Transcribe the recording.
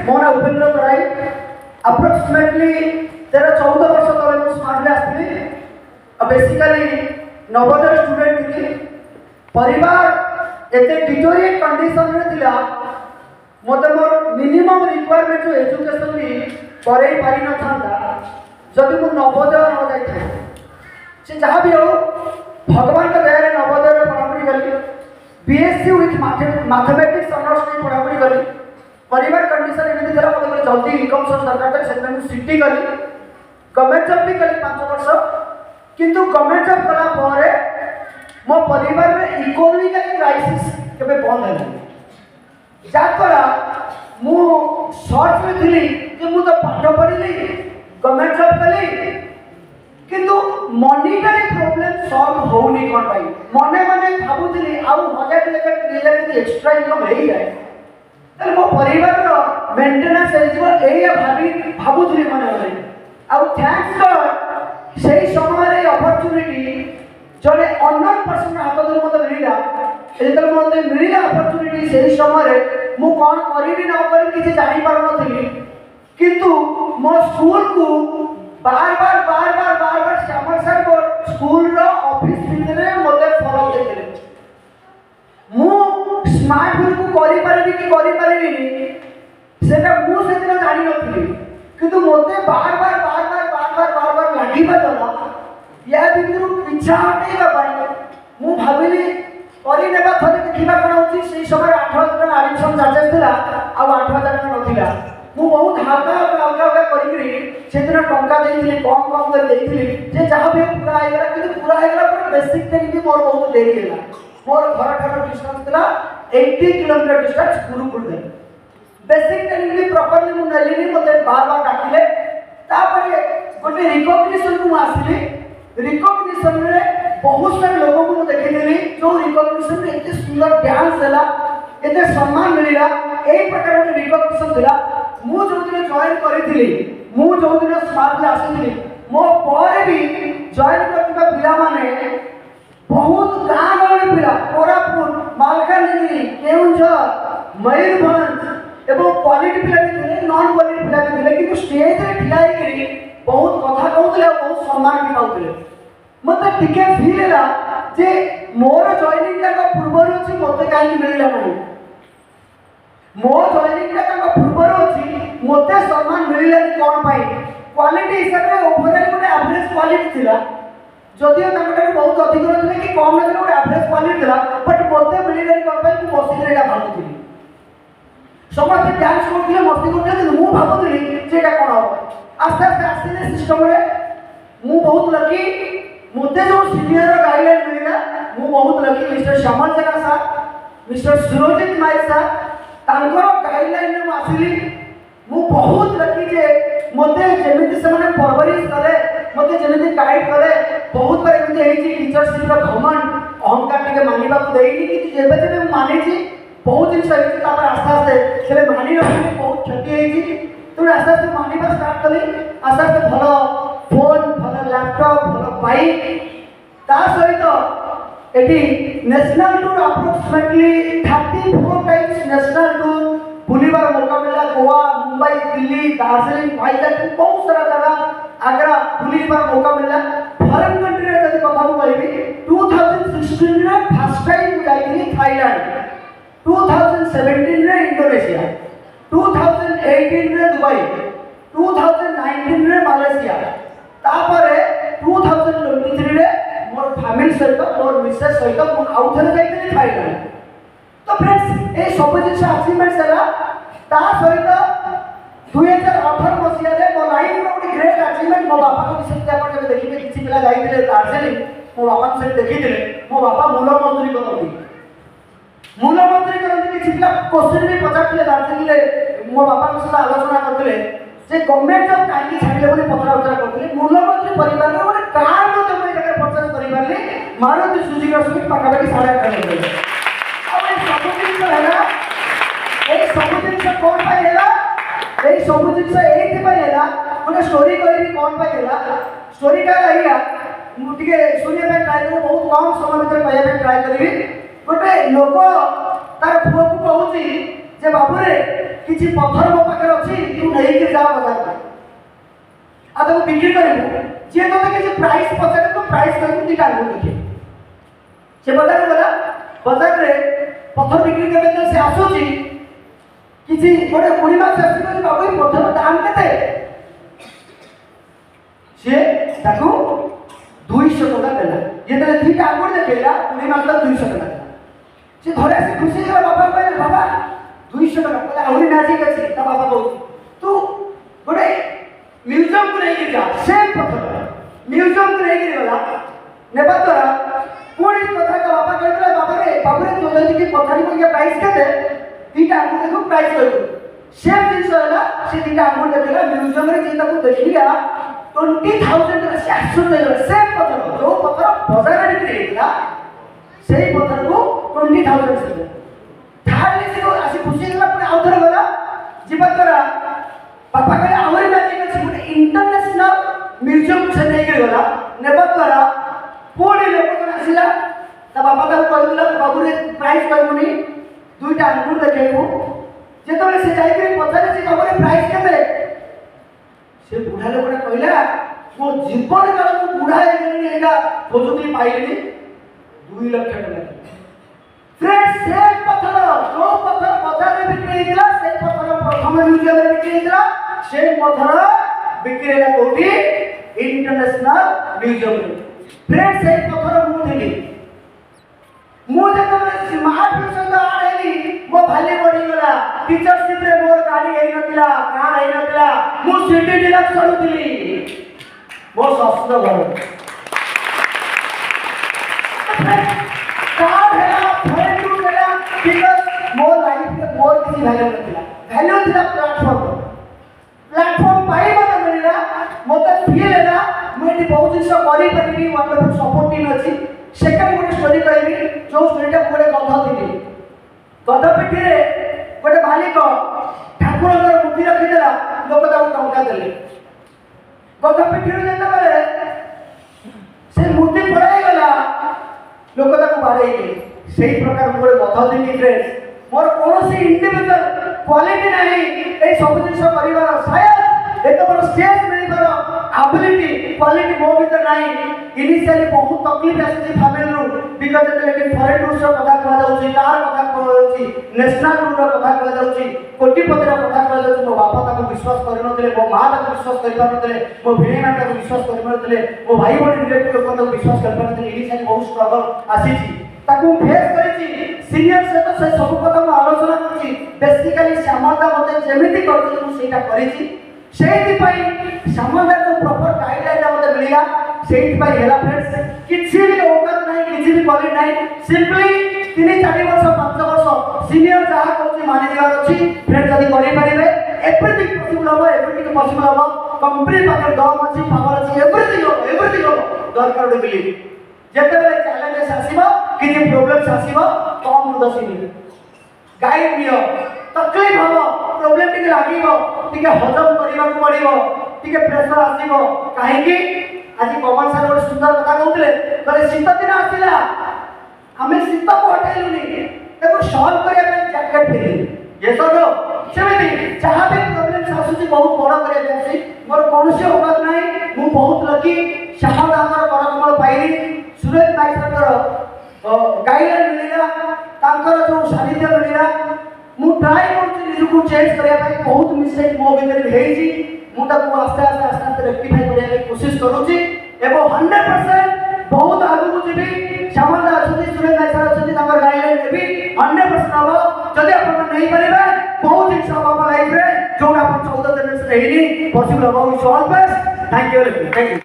मो ना उपेन्द्र तराई अप्रोक्सीमेटली 13-14 वर्ष तले मु स्मार्ट रे आसली बेसिकली नवोदय स्टूडेंट थी परिवार एते डिटोरिएट कंडीशन रे थिला मते मोर मिनिमम रिक्वायरमेंट जो एजुकेशन भी करे पारि न थांदा जदि मु नवोदय न जाई था से जहाँ भी हो भगवान का दया रे नवोदय रे पढ़ापढ़ी कली बीएससी विथ मैथमेटिक्स ऑनर्स में पढ़ापढ़ी कली परिवार कंडीशन एमती थी मतलब जल्दी इनकम सोर्स दरकार था से सीटी कली गवर्नमेंट जॉब भी कली 5 वर्ष किंतु गवर्नमेंट जॉब कला परे मो परिवार रे इकोनॉमिकल क्राइसिस केबे बंद है जाकरा मु सर्च में थिली कि मु तो पाठ पढ़िली गवर्नमेंट जॉब कली किंतु मॉनिटरी प्रॉब्लम सॉल्व होनी कोन पाई मने मने भाबुथिली आउ 1000 लेकर 3000 के एक्स्ट्रा इनकम हेई जाए तले मो परिवार रो मेंटेनेंस हे जीव एई भाबुथिली मने मने आउ थैंक्स गॉड सेही समय रे अपॉर्चुनिटी जड़े अननोन पर्सन हाथ धरि मते मिलिला एतल मते मिलिला अपॉर्चुनिटी सेही समय रे मु कोन करिबी न करिबी किछि जानि पार नथिली किंतु मो स्कूल को बार बार श्यामल सर को स्कूल रो ऑफिस भितरे मते फॉलो देले मु स्मार्ट वर्क को करि परबी कि करि परबी सेटा मु सेदिन जानि नथिली किंतु मते बार लागि बदला या भितरु इच्छा हटेगा पाई मु भाबिली करि नेबा थरे देखिबा कोन होची सेही समय 8000 एडमिशन चार्जेस थिला आ 8000 नथिला मु बहुत हाका करी सेदिन टंका देइथिली कम कर देइथिली जे जहाँ भी पूरा आइगला कि पूरा आइगला पर बेसिक ट्रेनिंग भी मोर बहुत देरी होला मोर घर ठार डिस्टेंस थिला 80 किलोमीटर डिस्टेंस गुरुकुल रे बेसिक ट्रेनिंग भी प्रॉपर्ली मु नलिनी मते बार डाकिले तापरे गोटे रिकॉग्निशन को आसिली रिकॉग्निशन रे बहुत सारे लोगों को देखिली जो रिकॉग्निशन रे इतने सुंदर डांस हैला एते सम्मान मिलिला एई प्रकार रे रिकॉग्निशन थिला मु जो दिन जॉइन करिथिली मु जो दिन स्मार्ट रे आसिथिली मो पर भी जॉइन करथिबा पिला माने बहुत गां गहଳି पिला कोरापुर मालकानगिरी केउंझर मयूरभंज एवं क्वालिटी पिला भी थे नॉन क्वालिटी पिला भी थे किंतु स्टेज रे ठिया करी बहुत कथा कहउतले बहुत सम्मान भी पाउतले मते टिके फील हैला जे मोर जॉइनिंग का पूर्वरु अछि मते काई मिलला नाही मो जॉइनिंग का पूर्वर अछि मते सम्मान मिलला कोन पाई क्वालिटी हिसाब रे ओवरऑल गोटे एवरेज क्वालिटी थिला जदियो तांकर बहुत अधिक रहले कि कम रहले गोटे एवरेज क्वालिटी थिला बट मते मिलला कोन पाई मु मस्ती रे भाबुथिली समस्त डांस करथिले मस्ती करथिले मु भाबुथिली जेटा कोन हो आस्ते आस्ते आसिले सिस्टम रे मु बहुत लकी मते जो सीनियर गाइडलाइन मिलला मु बहुत लकी मिस्टर श्यामल जगा सर मिस्टर सुरजित नायक सर तांकर गाइडलाइन में आसिली मु बहुत लकी जे मते जेमिति से माने परवरिश करे मते जेमिति गाइड करे बहुत बार एमिति हेची टीचरशिप रो घमंड अहंकार टिके मानिबा को देइनी कि जेबे जेबे माने छी बहुत दिन सही तापर आस्ते आस्ते सेले मानि रखि बहुत क्षति हेची तो आस्ते आस्ते मानिबा स्टार्ट कली आस्ते आस्ते भलो फोन भलो लैपटॉप भलो बाइक ता सहित एटी national tour approximately 34 times national tour बुलिबार मौका मिला गोवा मुंबई दिल्ली दार्जिलिंग भाईजाग बहुत सारा जगह आगरा बुलिबार मौका मिला फॉरेन कंट्री रे जदी कथा को कहबी 2016 रे फर्स्ट टाइम जाईली थाईलैंड 2017 रे इंडोनेशिया 2018 रे दुबई 2019 रे मालयसिया तापरे 2023 रे मोर फैमिली सहित मोर मिसेस सहित मु आउ थरे जाईली थाईलैंड तो फ्रेंड्स ए सब जिस अचीवमेंट हैला ता सहित 2018 मसिया रे मो लाइफ रो गोटे ग्रेट अचीवमेंट मो बापा को विषय आपण जब देखिबे किछि पिला जाईतिले दार्जिलिंग मो बापा से देखितिले मो बापा मूल मंत्री करंती किछि पिला क्वेश्चन भी पचारतिले दार्जिलिंग रे मो बापा के साथ आलोचना करतिले जे गवर्नमेंट जॉब काई छाडिले बोली पत्रा उतरा करतिले मूल मंत्री परिवार रो गोटे कार मते मई जगह परचेज करि पारली मारुति सुजुकी सुजुकी पाका बाकी 8.5 सब जिनस हैला ए सब जिनस कोन पाई हैला ए सब जिनस एथि पाई हैला गोटे स्टोरी कहबी कोन पाई हैला स्टोरी का रहिला मु टिके सुनिया पे ट्राई करू बहुत कम समय भीतर कहया पे ट्राई करबी गोटे लोक तार पुओ को कहूची जे बाबू रे किछि पत्थर मो पाखे अच्छी तू नहीं के जा बाजार में आ तो बिक्री करू जे तो के प्राइस पचारे तो प्राइस कर दी डाल देखिए से बाजार गला बाजार रे पत्थर बिक्री करबे से आसुची किछि गोटे बुढ़ी मास आसी कि बाबू पत्थर दाम केते से ताकू 200 टका देला जेतले ठीक आंगुर देखेला बुढ़ी मास 200 टका से घरे से खुशी गला बाबा कहले बाबा 200 टका कहले आउरी मैजिक अछि ता बाबा कहू तू गोटे म्यूजियम को नहीं जा सेम पत्थर म्यूजियम को नहीं गला नेबा तोरा कोणी कथा का बाबा कहले बाबा रे तो जदी की पत्थर को ये प्राइस केते तीटा आंगुर देखो प्राइस करू सेम जिंस होला से तीटा आंगुर देखेला म्यूजियम रे जेता को देखिया 20000 रे 800 देला सेम पत्थर जो पत्थर बाजार रे बिक्री हेला सेही पत्थर को 20000 से थाली से आसी खुशी गला पुरा आउथर गला जीवन तोरा पापा कहले आउरी मैजिक अछि गुटे इंटरनेशनल म्यूजियम से नहीं गला नेबा तोरा कोणी लोक कोन आसिला ता बाबा का कहला बाबू रे प्राइस करमुनी दुईटा आंगुर देखेबो जेतबे से जाई के पछारे से बाबू रे प्राइस केते से बुढ़ा लोकटा कहला मो जीवन काल को बुढ़ा हे गेनी एगा खोजुती पाइली 2 लाख टका फ्रेंड से पत्थर जो पत्थर बाजार में बिक्री हेला से पत्थर प्रथम म्यूजियम में बिक्री हेला से पत्थर बिक्री हेला कोठी इंटरनेशनल म्यूजियम में फ्रेंड से पत्थर मु देली मु जेतबे स्मार्ट सहित आड़ेली मो भाली बढी गला टीचरशिप रे मोर गाड़ी हेई नतिला कार हेई नतिला मु सिटी डिलक्स चलुतिली मो सस्ता घर कार हेला फ्रेंड टू हेला बिकॉज़ मोर लाइफ में मोर किसी वैल्यू थिला प्लेटफॉर्म पाई मते मिलला मते फील हेला मु एटी बहुत जिंस करि परिबी वंडरफुल सपोर्ट टीम अछि सेकंड गोटे स्टोरी कहबी जो स्टोरीटा गोटे गधा थिली गधा पिठी रे गोटे मालिक ठाकुर मूर्ति रखिदेला लोक ताऊ टंका देले गधा पिठी रे जेता बेले से मूर्ति पड़ाई गला लोक ताऊ बाड़ाई के सेही प्रकार गोटे गधा थिली फ्रेंड्स मोर कोनोसी इंडिविजुअल क्वालिटी नाही ए सब जिंस परिवार शायद एत बड़ स्टेज मिली पर एबिलिटी क्वालिटी मो भीतर नाही इनिशियली बहुत तकलीफ आसी फैमिली रू बिकॉज़ एते फॉरेन रूल्स रो कथा कहला जाउची कार कथा कहला जाउची नेशनल रूल रो कथा कहला जाउची कोटिपति रो कथा कहला जाउची मो बापा ताको विश्वास करि नथिले मो मां ताको विश्वास करि नथिले मो भिणी मां ताको विश्वास करि नथिले मो भाई बहिनी रिलेटिव लोक ताको विश्वास करि नथिले इनिशियली बहुत स्ट्रगल आसीची ताको फेस करिची सीनियर से तो से सब कथा मो आलोचना करची बेसिकली श्यामलदा मते जेमिति करछि मु सेटा करिची सेही पई श्यामलदा जो प्रॉपर गाइडलाइन मते मिलिया सेही पई हेला फ्रेंड्स किछि भी औकात नाही किछि भी क्वालिटी नाही सिंपली 3-4 वर्ष 5 वर्ष सीनियर जहा करछि मानि दिवार अछि फ्रेंड्स जदी करि परिबे एवरीथिंग पॉसिबल हो कंपनी पाकर दम अछि पावर अछि एवरीथिंग हो दरकार डे बिलीव जेतेबेले चैलेंजेस आसीबो किछि प्रॉब्लम्स आसीबो कम दसिनी गाइड नियो तकलीफ हो प्रॉब्लम टिके लागिबो टिके हजम करिबा को पड़िबो टिके प्रेशर आसीबो काहे कि आज पवन सर ଗୋଟେ ସୁନ୍ଦର କଥା କହୁଥିଲେ କହିଲେ ଶୀତ ଦିନ ଆସିଲା ଆମେ ଶୀତକୁ ହଟେଇଲୁନି ତାକୁ ସଲ୍ଭ କରିବା ପାଇଁ ଜ୍ୟାକେଟ ପିନ୍ଧିଲୁ yes or no ସେମିତି ଯାହା ବି ପ୍ରୋବ୍ଲେମ୍ସ ଆସୁଛି ବହୁତ ବଡ଼ କରିବା ପାଇଁ ଆସି ମୋର କୌଣସି ଅଭାବ ନାହିଁ ମୁଁ ବହୁତ ଲକି ଶ୍ୟାମଳ ଆମର କରକମଳ ପାଇଲି ସୁରେଶ ଭାଇ ସାଙ୍କର ଗାଇଡଲାଇନ୍ ମିଳିଲା ତାଙ୍କର ଯେଉଁ ସାନିଧ୍ୟ ମିଳିଲା ମୁଁ ଟ୍ରାଏ କରୁଛି ନିଜକୁ ଚେଞ୍ଜ କରିବା ପାଇଁ ବହୁତ ମିଷ୍ଟେକ୍ ମୋ ଭିତରେ ହେଇଛି ମୁଁ ତାକୁ ଆସ୍ତେ ଆସ୍ତେ ରେକ୍ଟିଫାଇ କରିବା ପାଇଁ କୋशिश କରୁଛି ଏବଂ 100% बहुत आगु जीवी श्यामलदा अच्छी सुरेश भाई सर अच्छी गाइडलाइन देवी 100% हम जदि आप नहीं पारे बहुत जिन हम लाइफ में जो 14 जनरेशन पॉसिबल हम wish all best thank you.